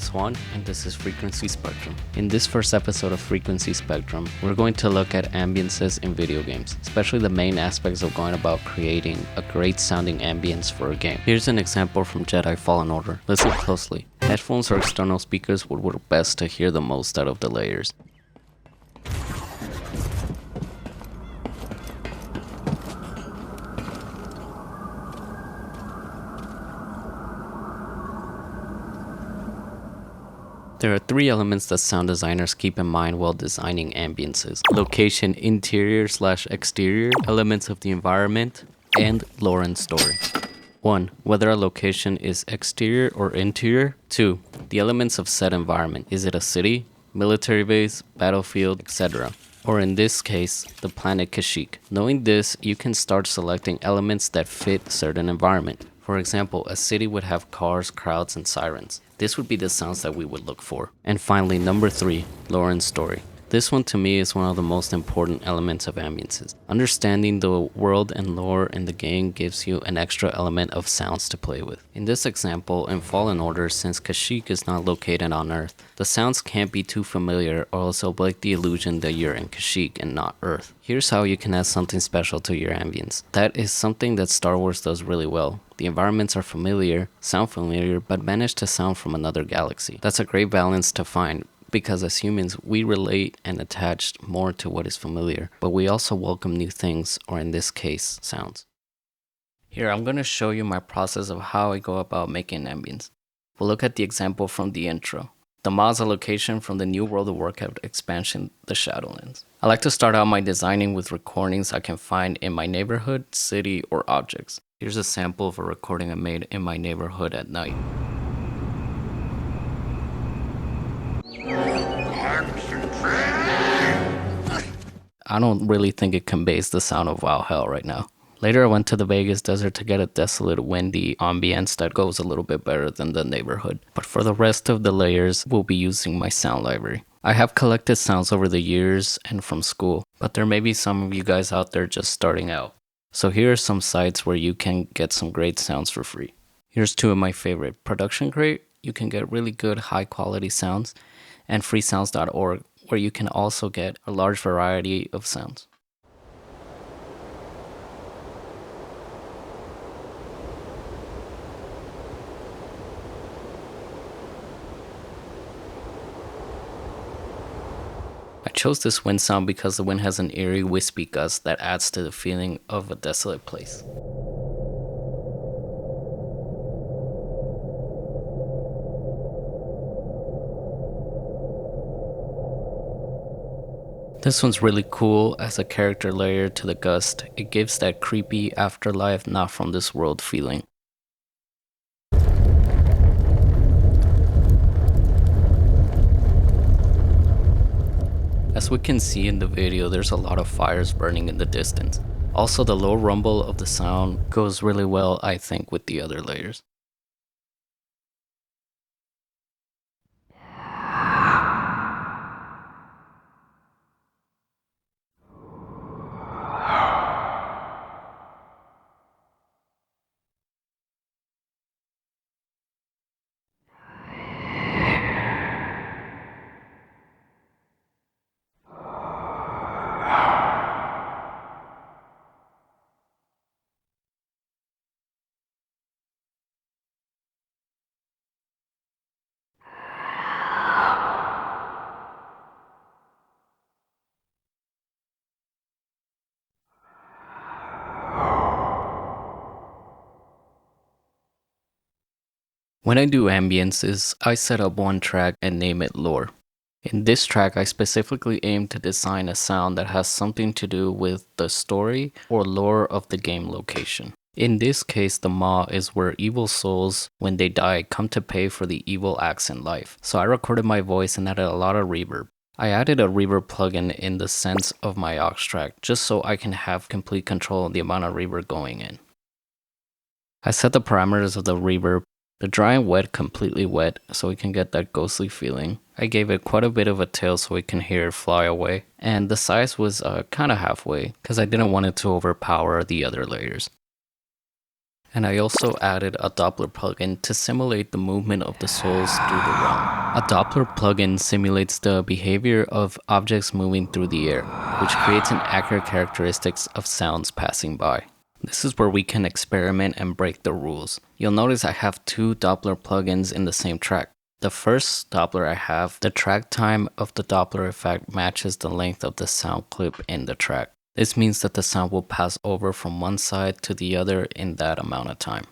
is Juan, and this is Frequency Spectrum. In this first episode of Frequency Spectrum, we're going to look at ambiences in video games, especially the main aspects of going about creating a great sounding ambience for a game. Here's an example from Jedi Fallen Order. Listen closely. Headphones or external speakers would work best to hear the most out of the layers. There are three elements that sound designers keep in mind while designing ambiences: location, interior/exterior, elements of the environment, and lore and story. 1. Whether a location is exterior or interior. 2. The elements of said environment. Is it a city, military base, battlefield, etc.? Or in this case, the planet Kashyyyk. Knowing this, you can start selecting elements that fit certain environment. For example, a city would have cars, crowds, and sirens. This would be the sounds that we would look for. And finally, number 3, lore and story. This one to me is one of the most important elements of ambiences. Understanding the world and lore in the game gives you an extra element of sounds to play with. In this example, in Fallen Order, since Kashyyyk is not located on Earth, the sounds can't be too familiar or else it'll break the illusion that you're in Kashyyyk and not Earth. Here's how you can add something special to your ambience. That is something that Star Wars does really well. The environments are familiar, sound familiar, but manage to sound from another galaxy. That's a great balance to find, because as humans, we relate and attach more to what is familiar, but we also welcome new things, or in this case, sounds. Here, I'm going to show you my process of how I go about making ambience. We'll look at the example from the intro. The Ma is a location from the new World of Warcraft expansion, the Shadowlands. I like to start out my designing with recordings I can find in my neighborhood, city, or objects. Here's a sample of a recording I made in my neighborhood at night. I don't really think it conveys the sound of Valhalla right now. Later I went to the Vegas desert to get a desolate, windy ambience that goes a little bit better than the neighborhood. But for the rest of the layers, we'll be using my sound library. I have collected sounds over the years and from school, but there may be some of you guys out there just starting out. So here are some sites where you can get some great sounds for free. Here's two of my favorite. Production Crate, you can get really good high quality sounds, and freesounds.org, where you can also get a large variety of sounds. I chose this wind sound because the wind has an eerie, wispy gust that adds to the feeling of a desolate place. This one's really cool as a character layer to the gust. It gives that creepy afterlife, not from this world feeling. As we can see in the video, there's a lot of fires burning in the distance. Also, the low rumble of the sound goes really well, I think, with the other layers. When I do ambiences, I set up one track and name it lore. In this track, I specifically aim to design a sound that has something to do with the story or lore of the game location. In this case, the Maw is where evil souls, when they die, come to pay for the evil acts in life. So I recorded my voice and added a lot of reverb. I added a reverb plugin in the sense of my aux track, just so I can have complete control of the amount of reverb going in. I set the parameters of the reverb, the dry and wet completely wet, so we can get that ghostly feeling. I gave it quite a bit of a tail so we can hear it fly away, and the size was kinda halfway, because I didn't want it to overpower the other layers. And I also added a Doppler plugin to simulate the movement of the souls through the realm. A Doppler plugin simulates the behavior of objects moving through the air, which creates an accurate characteristics of sounds passing by. This is where we can experiment and break the rules. You'll notice I have two Doppler plugins in the same track. The first Doppler I have, the track time of the Doppler effect matches the length of the sound clip in the track. This means that the sound will pass over from one side to the other in that amount of time.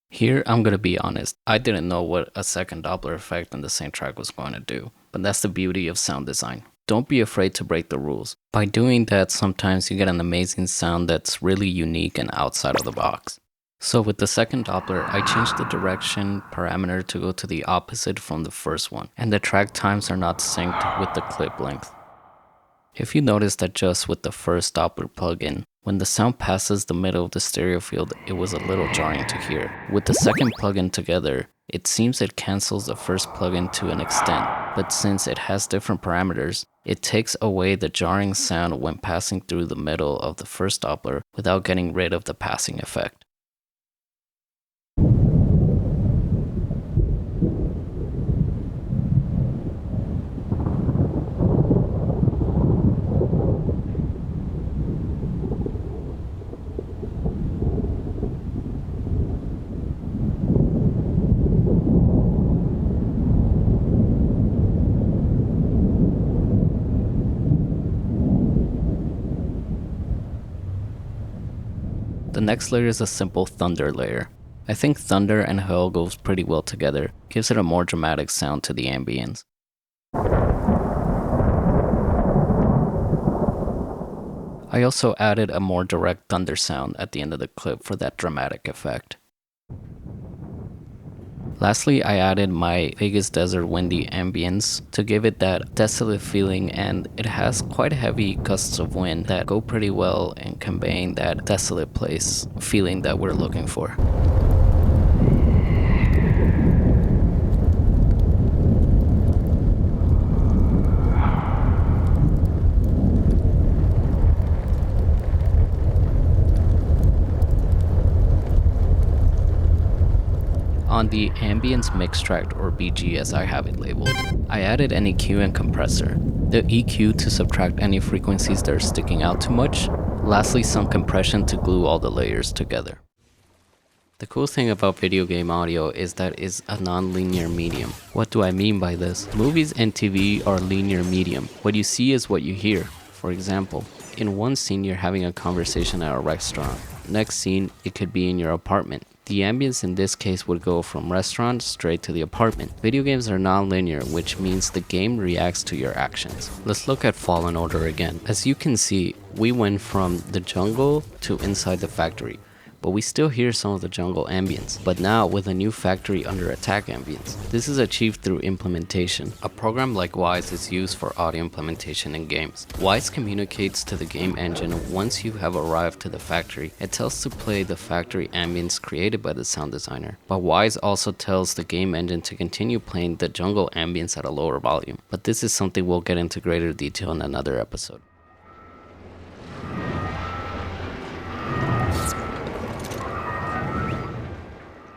Here, I'm gonna be honest, I didn't know what a second Doppler effect in the same track was going to do, but that's the beauty of sound design. Don't be afraid to break the rules. By doing that, sometimes you get an amazing sound that's really unique and outside of the box. So with the second Doppler, I changed the direction parameter to go to the opposite from the first one, and the track times are not synced with the clip length. If you notice that just with the first Doppler plugin, when the sound passes the middle of the stereo field, it was a little jarring to hear. With the second plugin together, it seems it cancels the first plugin to an extent, but since it has different parameters, it takes away the jarring sound when passing through the middle of the first Doppler without getting rid of the passing effect. The next layer is a simple thunder layer. I think thunder and hail goes pretty well together, gives it a more dramatic sound to the ambience. I also added a more direct thunder sound at the end of the clip for that dramatic effect. Lastly, I added my Vegas Desert Windy ambience to give it that desolate feeling, and it has quite heavy gusts of wind that go pretty well in conveying that desolate place feeling that we're looking for. On the Ambience Mix Track, or BG as I have it labeled, I added an EQ and compressor, the EQ to subtract any frequencies that are sticking out too much, lastly some compression to glue all the layers together. The cool thing about video game audio is that it's a non-linear medium. What do I mean by this? Movies and TV are linear medium. What you see is what you hear. For example, in one scene you're having a conversation at a restaurant. Next scene, it could be in your apartment. The ambience in this case would go from restaurant straight to the apartment. Video games are non-linear, which means the game reacts to your actions. Let's look at Fallen Order again. As you can see, we went from the jungle to inside the factory, but we still hear some of the jungle ambience, but now with a new factory under attack ambience. This is achieved through implementation. A program like Wise is used for audio implementation in games. Wise communicates to the game engine once you have arrived to the factory. It tells to play the factory ambience created by the sound designer, but Wise also tells the game engine to continue playing the jungle ambience at a lower volume. But this is something we'll get into greater detail in another episode.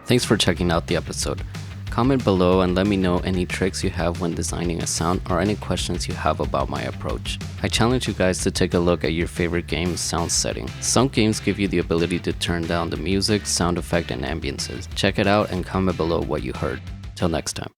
Thanks for checking out the episode. Comment below and let me know any tricks you have when designing a sound or any questions you have about my approach. I challenge you guys to take a look at your favorite game's sound setting. Some games give you the ability to turn down the music, sound effect, and ambiences. Check it out and comment below what you heard. Till next time.